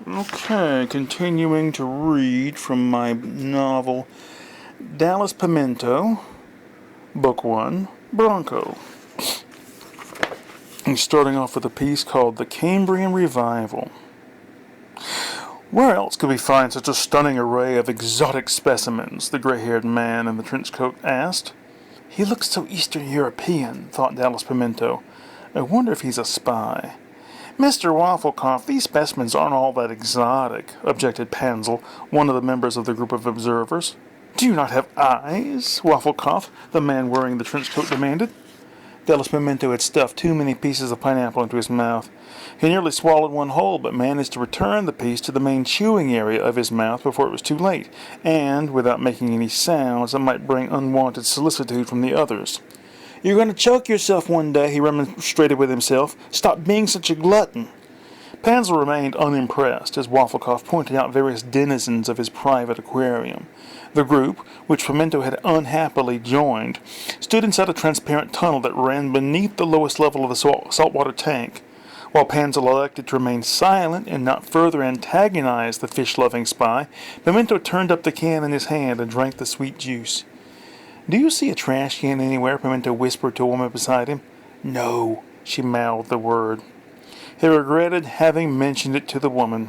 Okay, continuing to read from my novel Dallas Pimiento, Book 1, Bronco. And starting off with a piece called The Cambrian Revival. Where else could we find such a stunning array of exotic specimens? The gray-haired man in the trench coat asked. He looks so Eastern European, thought Dallas Pimiento. I wonder if he's a spy. Mr. Wafflecoff, these specimens aren't all that exotic, objected Panzel, one of the members of the group of observers. Do you not have eyes, Wafflecoff? The man wearing the trench coat demanded. Dallas Pimiento had stuffed too many pieces of pineapple into his mouth. He nearly swallowed one whole, but managed to return the piece to the main chewing area of his mouth before it was too late, and without making any sounds that might bring unwanted solicitude from the others. You're going to choke yourself one day, he remonstrated with himself. Stop being such a glutton. Panzel remained unimpressed as Wafflecoff pointed out various denizens of his private aquarium. The group, which Pimiento had unhappily joined, stood inside a transparent tunnel that ran beneath the lowest level of the saltwater tank. While Panzel elected to remain silent and not further antagonize the fish-loving spy, Pimiento turned up the can in his hand and drank the sweet juice. Do you see a trash can anywhere? Pimiento whispered to a woman beside him. No, she mouthed the word. He regretted having mentioned it to the woman.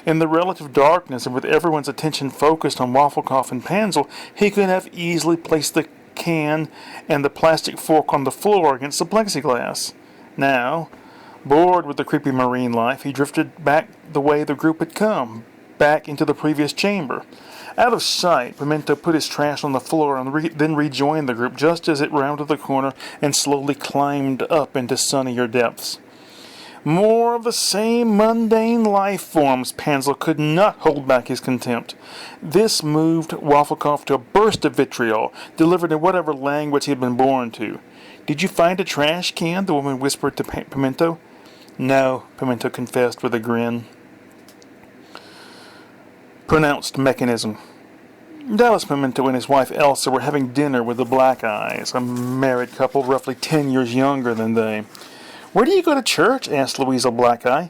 In the relative darkness and with everyone's attention focused on Wafflecoff and Panzel, he could have easily placed the can and the plastic fork on the floor against the plexiglass. Now, bored with the creepy marine life, he drifted back the way the group had come, back into the previous chamber. Out of sight, Pimiento put his trash on the floor and then rejoined the group just as it rounded the corner and slowly climbed up into sunnier depths. More of the same mundane life forms. Panzel could not hold back his contempt. This moved Wafflecoff to a burst of vitriol, delivered in whatever language he had been born to. Did you find a trash can? The woman whispered to Pimiento. No, Pimiento confessed with a grin. Pronounced mechanism. Dallas Pimiento and his wife Elsa were having dinner with the Black Eyes, a married couple roughly 10 years younger than they. Where do you go to church? Asked Louisa Blackeye.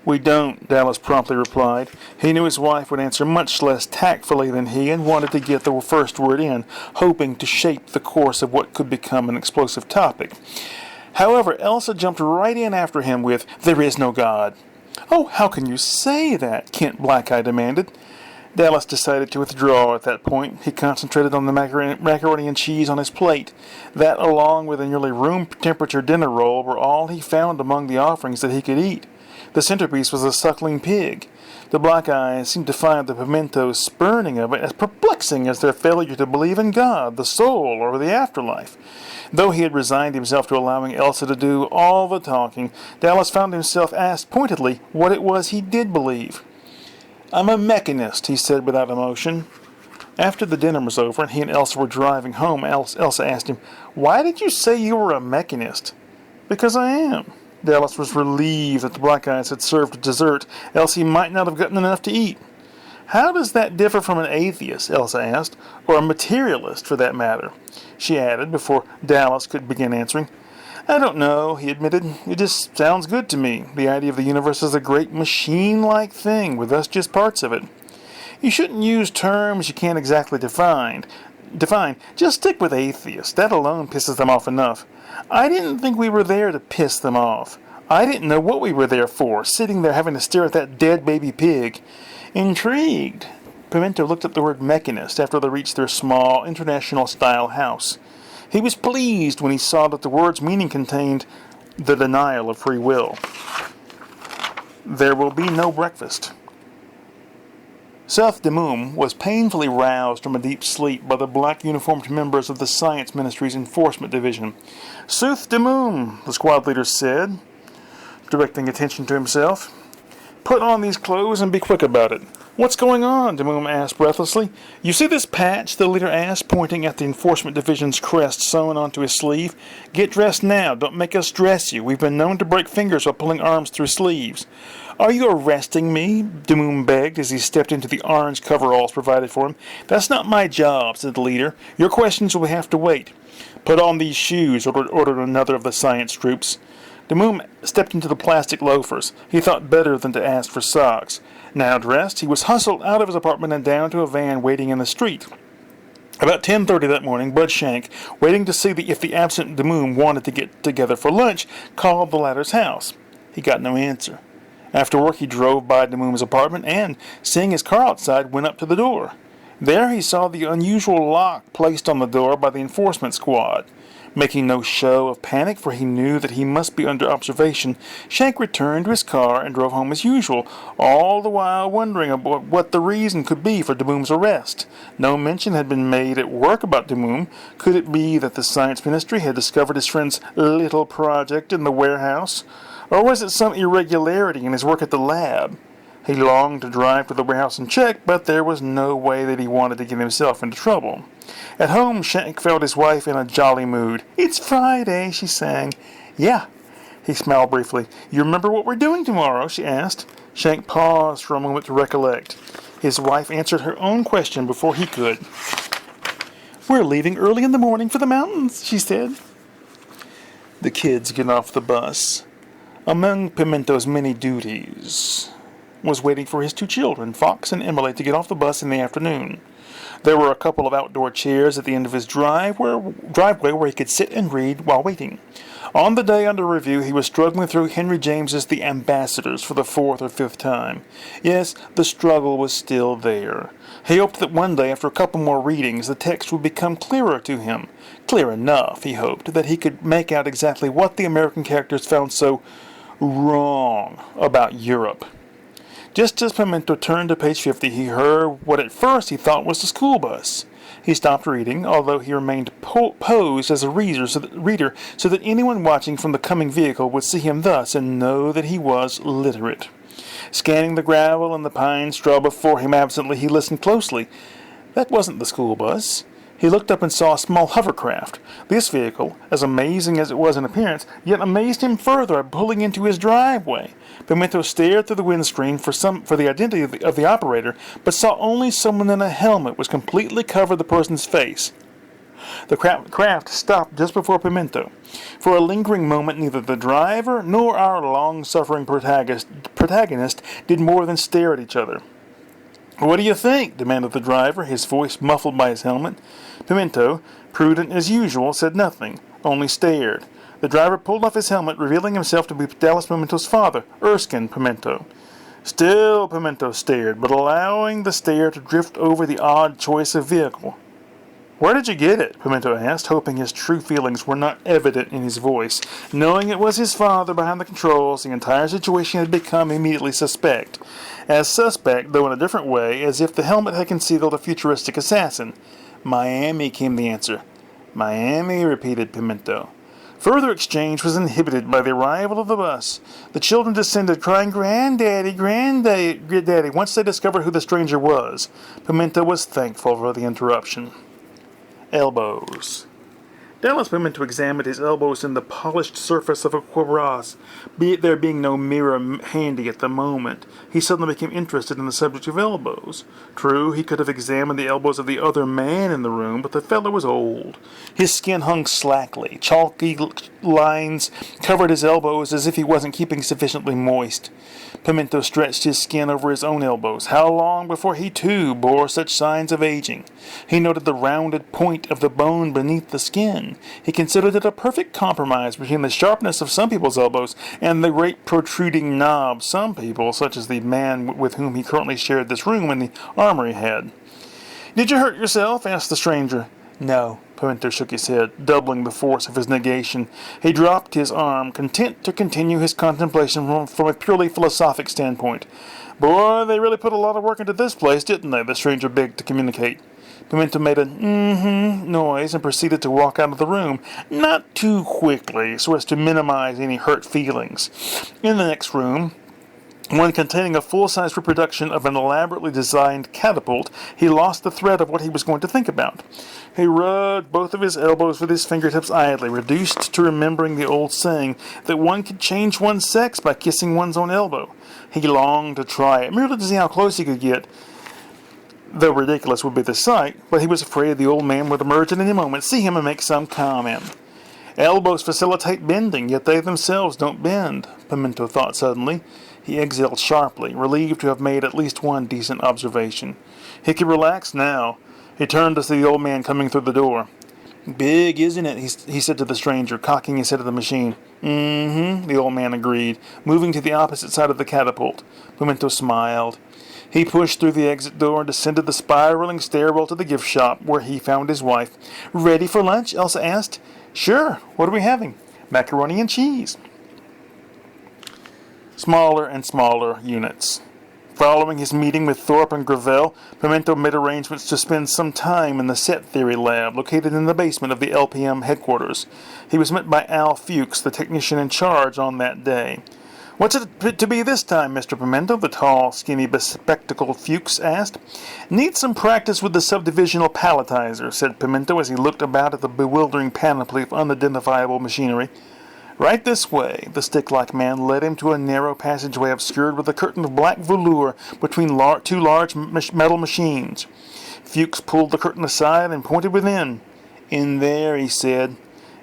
We don't, Dallas promptly replied. He knew his wife would answer much less tactfully than he and wanted to get the first word in, hoping to shape the course of what could become an explosive topic. However, Elsa jumped right in after him with, There is no God. Oh, how can you say that? Kent Blackeye demanded. Dallas decided to withdraw at that point. He concentrated on the macaroni and cheese on his plate. That, along with a nearly room-temperature dinner roll, were all he found among the offerings that he could eat. The centerpiece was a suckling pig. The Black Eyes seemed to find the Pimiento's spurning of it as perplexing as their failure to believe in God, the soul, or the afterlife. Though he had resigned himself to allowing Elsa to do all the talking, Dallas found himself asked pointedly what it was he did believe. I'm a mechanist, he said without emotion. After the dinner was over and he and Elsa were driving home, Elsa asked him, Why did you say you were a mechanist? Because I am. Dallas was relieved that the Black Eyes had served dessert, else he might not have gotten enough to eat. How does that differ from an atheist? Elsa asked, or a materialist, for that matter? She added, before Dallas could begin answering. I don't know, he admitted. It just sounds good to me. The idea of the universe as a great machine-like thing, with us just parts of it. You shouldn't use terms you can't exactly define. Just stick with atheists. That alone pisses them off enough. I didn't think we were there to piss them off. I didn't know what we were there for, sitting there having to stare at that dead baby pig. Intrigued, Pimiento looked at the word mechanist after they reached their small, international-style house. He was pleased when he saw that the word's meaning contained the denial of free will. There will be no breakfast. Seth DeMoom was painfully roused from a deep sleep by the black-uniformed members of the Science Ministry's Enforcement Division. Seth DeMoom, the squad leader said, directing attention to himself. Put on these clothes and be quick about it. What's going on? DeMoom asked breathlessly. You see this patch? The leader asked, pointing at the Enforcement Division's crest sewn onto his sleeve. Get dressed now. Don't make us dress you. We've been known to break fingers while pulling arms through sleeves. Are you arresting me? DeMoom begged as he stepped into the orange coveralls provided for him. That's not my job, said the leader. Your questions will have to wait. Put on these shoes, ordered another of the science troops. DeMoom stepped into the plastic loafers. He thought better than to ask for socks. Now dressed, he was hustled out of his apartment and down to a van waiting in the street. About 10:30 that morning, Bud Shank, waiting to see if the absent DeMoom wanted to get together for lunch, called the latter's house. He got no answer. After work, he drove by DeMoom's apartment and, seeing his car outside, went up to the door. There he saw the unusual lock placed on the door by the enforcement squad. Making no show of panic, for he knew that he must be under observation, Shank returned to his car and drove home as usual, all the while wondering about what the reason could be for DeMoom's arrest. No mention had been made at work about DeMoom. Could it be that the science ministry had discovered his friend's little project in the warehouse? Or was it some irregularity in his work at the lab? He longed to drive to the warehouse and check, but there was no way that he wanted to get himself into trouble. At home, Shank felt his wife in a jolly mood. "It's Friday," she sang. "Yeah." He smiled briefly. "You remember what we're doing tomorrow?" she asked. Shank paused for a moment to recollect. His wife answered her own question before he could. "We're leaving early in the morning for the mountains," she said. The kids get off the bus. Among Pimento's many duties was waiting for his two children, Fox and Emily, to get off the bus in the afternoon. There were a couple of outdoor chairs at the end of his driveway where he could sit and read while waiting. On the day under review, he was struggling through Henry James's The Ambassadors for the fourth or fifth time. Yes, the struggle was still there. He hoped that one day, after a couple more readings, the text would become clearer to him. Clear enough, he hoped, that he could make out exactly what the American characters found so wrong about Europe. Just as Pimiento turned to page 50, he heard what at first he thought was the school bus. He stopped reading, although he remained posed as a reader so that anyone watching from the coming vehicle would see him thus and know that he was literate. Scanning the gravel and the pine straw before him absently, he listened closely. That wasn't the school bus. He looked up and saw a small hovercraft. This vehicle, as amazing as it was in appearance, yet amazed him further by pulling into his driveway. Pimiento stared through the windscreen for the identity of the operator, but saw only someone in a helmet which completely covered the person's face. The craft stopped just before Pimiento. For a lingering moment, neither the driver nor our long-suffering protagonist did more than stare at each other. "What do you think?" demanded the driver, his voice muffled by his helmet. Pimiento, prudent as usual, said nothing, only stared. The driver pulled off his helmet, revealing himself to be Dallas Pimento's father, Erskine Pimiento. Still Pimiento stared, but allowing the stare to drift over the odd choice of vehicle. "Where did you get it?" Pimiento asked, hoping his true feelings were not evident in his voice. Knowing it was his father behind the controls, the entire situation had become immediately suspect. As suspect, though in a different way, as if the helmet had concealed a futuristic assassin. "Miami," came the answer. "Miami," repeated Pimiento. Further exchange was inhibited by the arrival of the bus. The children descended, crying, "Granddaddy, Granddaddy," once they discovered who the stranger was. Pimiento was thankful for the interruption. Elbows. Dallas Pimiento examined his elbows in the polished surface of a cuirass. There being no mirror handy at the moment, he suddenly became interested in the subject of elbows. True, he could have examined the elbows of the other man in the room, but the fellow was old. His skin hung slackly. Chalky lines covered his elbows as if he wasn't keeping sufficiently moist. Pimiento stretched his skin over his own elbows. How long before he, too, bore such signs of aging? He noted the rounded point of the bone beneath the skin. He considered it a perfect compromise between the sharpness of some people's elbows and the great protruding knob some people, such as the man with whom he currently shared this room in the armory, had. "Did you hurt yourself?" asked the stranger. "No." Pimiento shook his head, doubling the force of his negation. He dropped his arm, content to continue his contemplation from a purely philosophic standpoint. "Boy, they really put a lot of work into this place, didn't they?" the stranger begged to communicate. Pimiento made a noise and proceeded to walk out of the room, not too quickly, so as to minimize any hurt feelings. In the next room, one containing a full-size reproduction of an elaborately designed catapult, he lost the thread of what he was going to think about. He rubbed both of his elbows with his fingertips idly, reduced to remembering the old saying that one could change one's sex by kissing one's own elbow. He longed to try it, merely to see how close he could get, though ridiculous would be the sight, but he was afraid the old man would emerge at any moment, see him, and make some comment. Elbows facilitate bending, yet they themselves don't bend, Pimiento thought suddenly. He exhaled sharply, relieved to have made at least one decent observation. He could relax now. He turned to see the old man coming through the door. "Big, isn't it?" he said to the stranger, cocking his head at the machine. "Mm-hmm," the old man agreed, moving to the opposite side of the catapult. Pimiento smiled. He pushed through the exit door and descended the spiraling stairwell to the gift shop, where he found his wife. "Ready for lunch?" Elsa asked. "Sure. What are we having?" "Macaroni and cheese." Smaller and smaller units. Following his meeting with Thorpe and Gravel, Pimiento made arrangements to spend some time in the set theory lab located in the basement of the LPM headquarters. He was met by Al Fuchs, the technician in charge on that day. "What's it to be this time, Mr. Pimiento?" the tall, skinny, bespectacled Fuchs asked. "Need some practice with the subdivisional palletizer," said Pimiento as he looked about at the bewildering panoply of unidentifiable machinery. "Right this way." The stick-like man led him to a narrow passageway obscured with a curtain of black velour between two large metal machines. Fuchs pulled the curtain aside and pointed within. "In there," he said.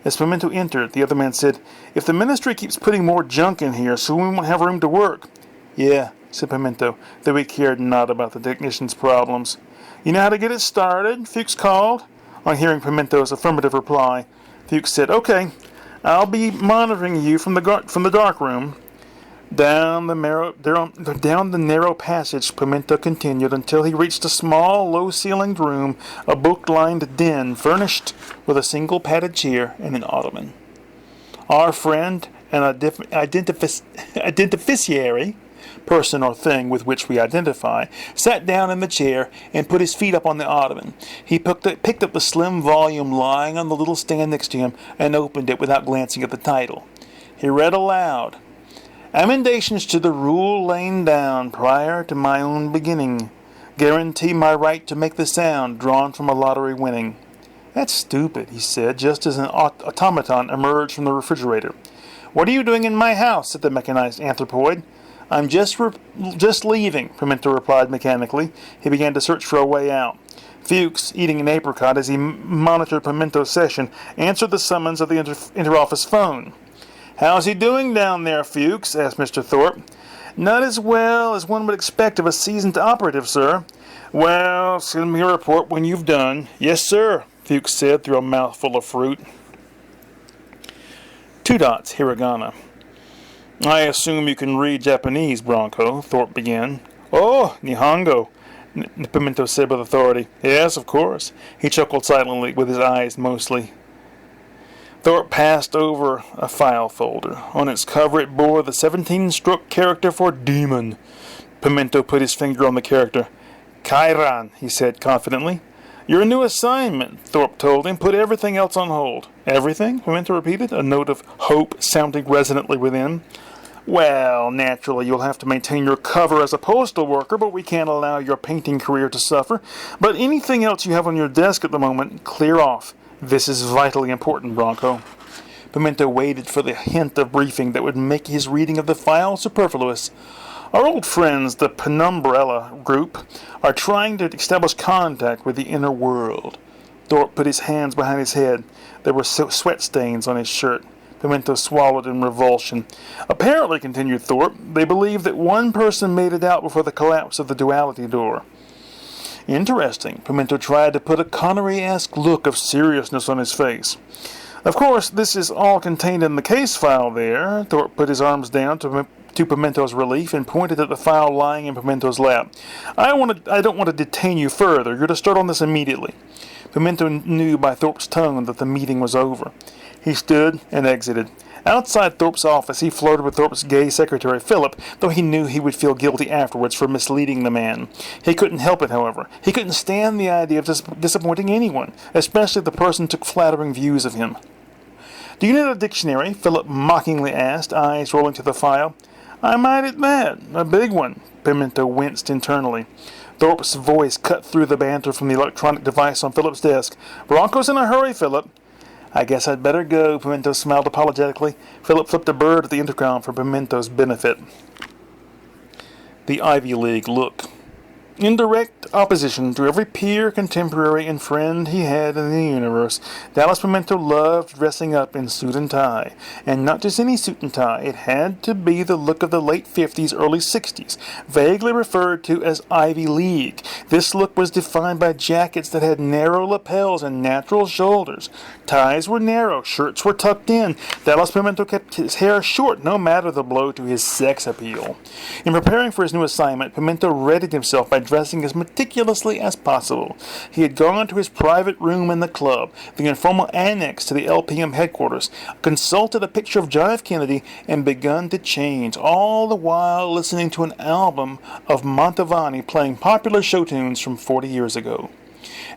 As Pimiento entered, the other man said, "If the ministry keeps putting more junk in here, so we won't have room to work." "Yeah," said Pimiento, though he cared not about the technician's problems. "You know how to get it started?" Fuchs called. On hearing Pimento's affirmative reply, Fuchs said, "Okay, I'll be monitoring you from the dark room." Down the narrow passage Pimiento continued until he reached a small, low-ceilinged room, a book-lined den furnished with a single padded chair and an ottoman. Our friend, an identificiary, person or thing with which we identify, sat down in the chair and put his feet up on the ottoman. He picked up the slim volume lying on the little stand next to him and opened it without glancing at the title. He read aloud, "Amendations to the rule laid down prior to my own beginning guarantee my right to make the sound drawn from a lottery winning." "That's stupid," he said, just as an automaton emerged from the refrigerator. "What are you doing in my house?" said the mechanized anthropoid. "I'm just leaving," Pimiento replied mechanically. He began to search for a way out. Fuchs, eating an apricot as he monitored Pimento's session, answered the summons of the interoffice phone. "How's he doing down there, Fuchs?" asked Mr. Thorpe. "Not as well as one would expect of a seasoned operative, sir." "Well, send me a report when you've done." "Yes, sir," Fuchs said through a mouthful of fruit. 2 dots, hiragana. "I assume you can read Japanese, Bronco," Thorpe began. "Oh, Nihongo," Pimiento said with authority. "Yes, of course." He chuckled silently, with his eyes mostly. Thorpe passed over a file folder. On its cover it bore the 17-stroke character for demon. Pimiento put his finger on the character. "Kairan," he said confidently. "Your new assignment," Thorpe told him. "Put everything else on hold." "Everything?" Pimiento repeated, a note of hope sounding resonantly within. "Well, naturally you'll have to maintain your cover as a postal worker, but we can't allow your painting career to suffer. But anything else you have on your desk at the moment, clear off. This is vitally important, Bronco." Pimiento waited for the hint of briefing that would make his reading of the file superfluous. "Our old friends, the Penumbrella Group, are trying to establish contact with the inner world." Thorpe put his hands behind his head. There were sweat stains on his shirt. Pimiento swallowed in revulsion. "Apparently," continued Thorpe, "they believe that one person made it out before the collapse of the duality door." "Interesting." Pimiento tried to put a Connery-esque look of seriousness on his face. "Of course, this is all contained in the case file there." Thorpe put his arms down to Pimento's relief and pointed at the file lying in Pimento's lap. I don't want to detain you further. You're to start on this immediately." Pimiento knew by Thorpe's tone that the meeting was over. He stood and exited. Outside Thorpe's office, he flirted with Thorpe's gay secretary, Philip, though he knew he would feel guilty afterwards for misleading the man. He couldn't help it, however. He couldn't stand the idea of disappointing anyone, especially if the person took flattering views of him. "Do you need a dictionary?" Philip mockingly asked, eyes rolling to the file. "I might at that. A big one." Pimiento winced internally. Thorpe's voice cut through the banter from the electronic device on Philip's desk. "Bronco's in a hurry, Philip." "I guess I'd better go," Pimiento smiled apologetically. Philip flipped a bird at the intercom for Pimento's benefit. The Ivy League look. Indirect opposition to every peer, contemporary, and friend he had in the universe, Dallas Pimiento loved dressing up in suit and tie. And not just any suit and tie. It had to be the look of the late 50s, early 60s, vaguely referred to as Ivy League. This look was defined by jackets that had narrow lapels and natural shoulders. Ties were narrow, shirts were tucked in. Dallas Pimiento kept his hair short, no matter the blow to his sex appeal. In preparing for his new assignment, Pimiento readied himself by dressing as meticulously as possible. He had gone to his private room in the club, the informal annex to the LPM headquarters, consulted a picture of John F. Kennedy, and begun to change, all the while listening to an album of Mantovani playing popular show tunes from 40 years ago.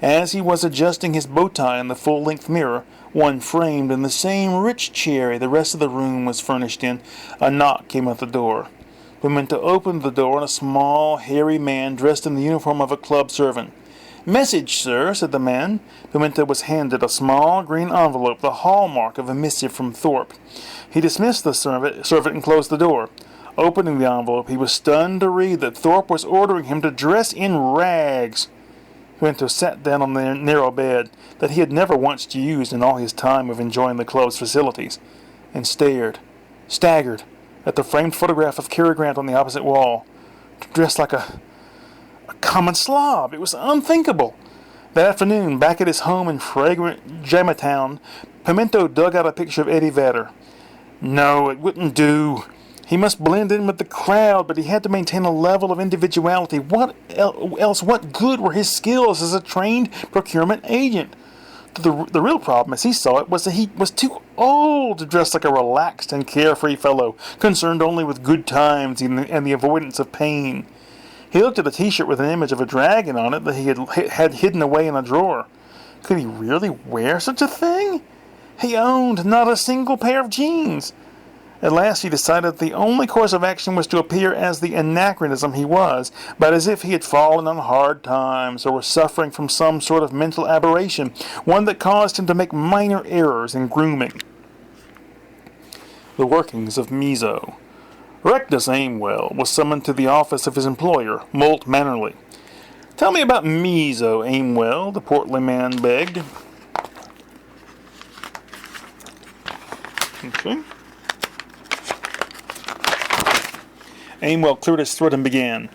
As he was adjusting his bow tie in the full-length mirror, one framed in the same rich cherry the rest of the room was furnished in, a knock came at the door. Pimiento opened the door, and a small, hairy man dressed in the uniform of a club servant. "Message, sir," said the man. Pimiento was handed a small green envelope, the hallmark of a missive from Thorpe. He dismissed the servant and closed the door. Opening the envelope, he was stunned to read that Thorpe was ordering him to dress in rags. Pimiento sat down on the narrow bed that he had never once used in all his time of enjoying the club's facilities, and stared, staggered, at the framed photograph of Cary Grant on the opposite wall, dressed like a common slob. It was unthinkable. That afternoon, back at his home in fragrant Jamatown, Pimiento dug out a picture of Eddie Vedder. No, it wouldn't do. He must blend in with the crowd, but he had to maintain a level of individuality. What good were his skills as a trained procurement agent? The real problem, as he saw it, was that he was too old to dress like a relaxed and carefree fellow, concerned only with good times and the avoidance of pain. He looked at a T-shirt with an image of a dragon on it that he had hidden away in a drawer. Could he really wear such a thing? He owned not a single pair of jeans. At last he decided that the only course of action was to appear as the anachronism he was, but as if he had fallen on hard times or was suffering from some sort of mental aberration, one that caused him to make minor errors in grooming. The workings of Mizo. Rectus Aimwell was summoned to the office of his employer, Molt Mannerly. "Tell me about Mizo, Aimwell," the portly man begged. Okay. Aimwell cleared his throat and began.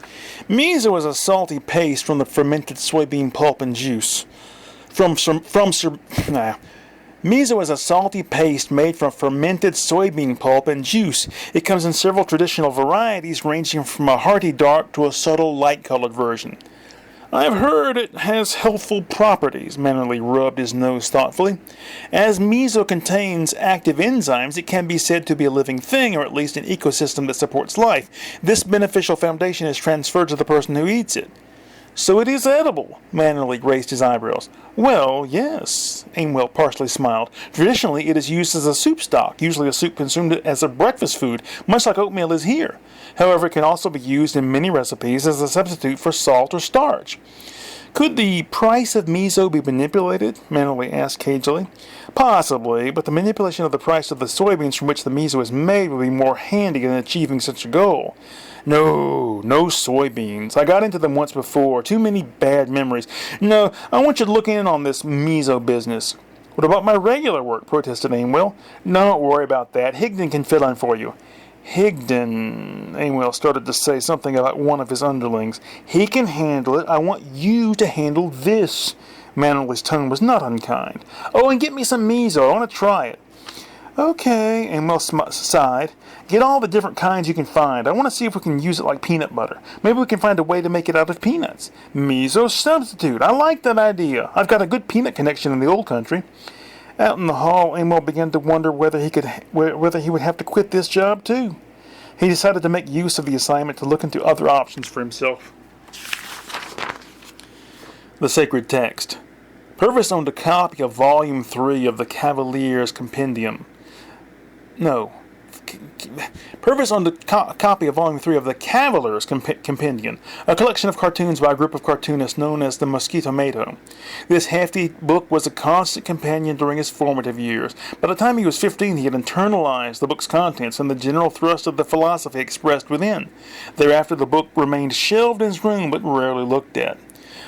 "Mizo is a salty paste from the fermented soybean pulp and juice. Mizo is a salty paste made from fermented soybean pulp and juice. It comes in several traditional varieties, ranging from a hearty dark to a subtle light-colored version. I've heard it has healthful properties." Mannerly rubbed his nose thoughtfully. "As miso contains active enzymes, it can be said to be a living thing, or at least an ecosystem that supports life. This beneficial foundation is transferred to the person who eats it." "So it is edible?" Mannerly raised his eyebrows. "Well, yes." Aimwell partially smiled. "Traditionally, it is used as a soup stock, usually a soup consumed as a breakfast food, much like oatmeal is here. However, it can also be used in many recipes as a substitute for salt or starch." "Could the price of miso be manipulated?" Mannerly asked cagily. "Possibly, but the manipulation of the price of the soybeans from which the miso is made would be more handy in achieving such a goal." No soybeans. I got into them once before. Too many bad memories. No, I want you to look in on this miso business." "What about my regular work?" protested Aimwell. "Don't worry about that. Higdon can fill in for you." "Higdon," Aimwell started to say something about one of his underlings. "He can handle it. I want you to handle this." Mannerly's tone was not unkind. "Oh, and get me some miso. I want to try it." "Okay," Aimwell sighed. "Get all the different kinds you can find. I want to see if we can use it like peanut butter. Maybe we can find a way to make it out of peanuts. Miso substitute. I like that idea. I've got a good peanut connection in the old country." Out in the hall, Aimwell began to wonder whether he would have to quit this job too. He decided to make use of the assignment to look into other options for himself. The sacred text. Purvis owned a copy of Volume 3 of the Cavalier's Compendium. Purvis owned a copy of Volume 3 of the Cavalier's Compendium, a collection of cartoons by a group of cartoonists known as the Mosquito Mato. This hefty book was a constant companion during his formative years. By the time he was 15, he had internalized the book's contents and the general thrust of the philosophy expressed within. Thereafter, the book remained shelved in his room but rarely looked at.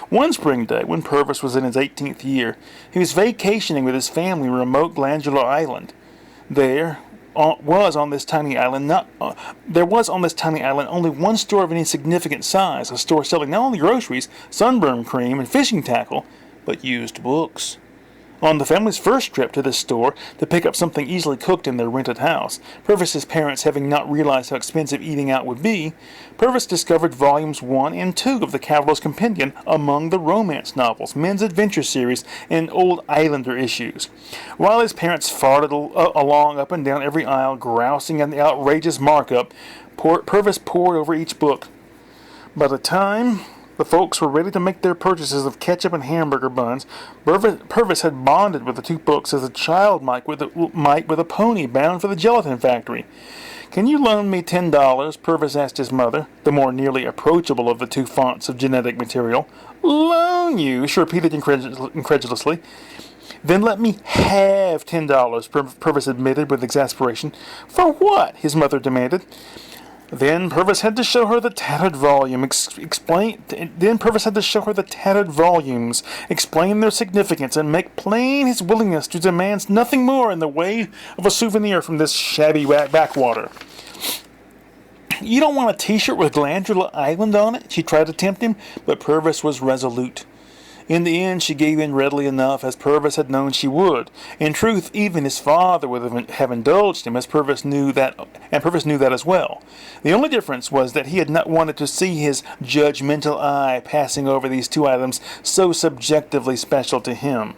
One spring day, when Purvis was in his 18th year, he was vacationing with his family in remote Glandular Island. There was on this tiny island only one store of any significant size, a store selling not only groceries, sunburn cream, and fishing tackle, but used books. On the family's first trip to this store to pick up something easily cooked in their rented house, Purvis's parents having not realized how expensive eating out would be, Purvis discovered volumes 1 and 2 of the Cavalier's Compendium among the romance novels, men's adventure series, and old Islander issues. While his parents farted along up and down every aisle, grousing at the outrageous markup, Purvis pored over each book. By the time the folks were ready to make their purchases of ketchup and hamburger buns, Purvis had bonded with the two books as a child might with a pony bound for the gelatin factory. "Can you loan me $10? Purvis asked his mother, the more nearly approachable of the two fonts of genetic material. "Loan you?" she repeated incredulously. "Then let me have $10, Purvis admitted with exasperation. "For what?" his mother demanded. Then Purvis had to show her the tattered volume. Purvis had to show her the tattered volumes, explain their significance, and make plain his willingness to demand nothing more in the way of a souvenir from this shabby backwater. "You don't want a T-shirt with Glandular Island on it?" she tried to tempt him, but Purvis was resolute. In the end, she gave in readily enough, as Purvis had known she would. In truth, even his father would have indulged him, as Purvis knew that, and Purvis knew that as well. The only difference was that he had not wanted to see his judgmental eye passing over these two items so subjectively special to him.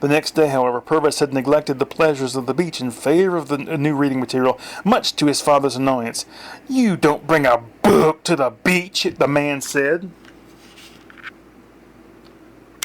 The next day, however, Purvis had neglected the pleasures of the beach in favor of the new reading material, much to his father's annoyance. "You don't bring a book to the beach," the man said.